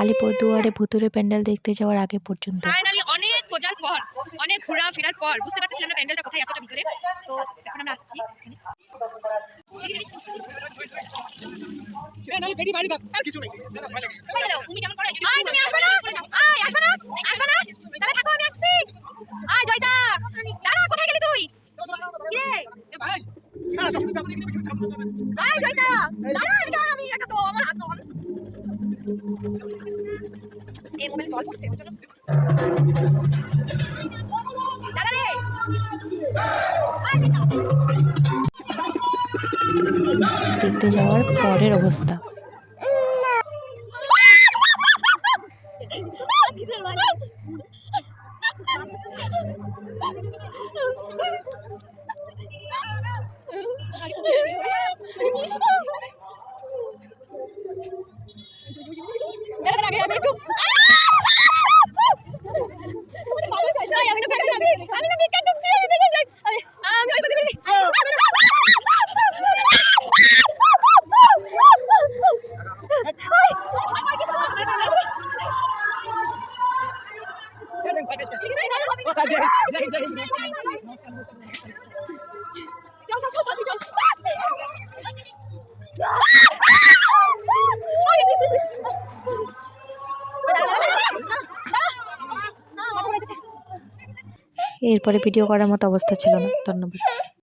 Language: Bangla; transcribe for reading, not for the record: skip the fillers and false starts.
আলিপুরদুয়ারে ভুতুড়ে প্যান্ডেল দেখতে যাওয়ার আগে পর্যন্ত ফাইনালি অনেক খোঁজার পর, অনেক ঘোরা ফেরার পর বুঝতে পারছিলাম না প্যান্ডেলটা কোথায় এতটা ভিতরে। তো এখন আমরা আসছি দেখতে যাওয়ার পরের অবস্থা। এরপরে ভিডিও করার মতো অবস্থা ছিল না। ধন্যবাদ।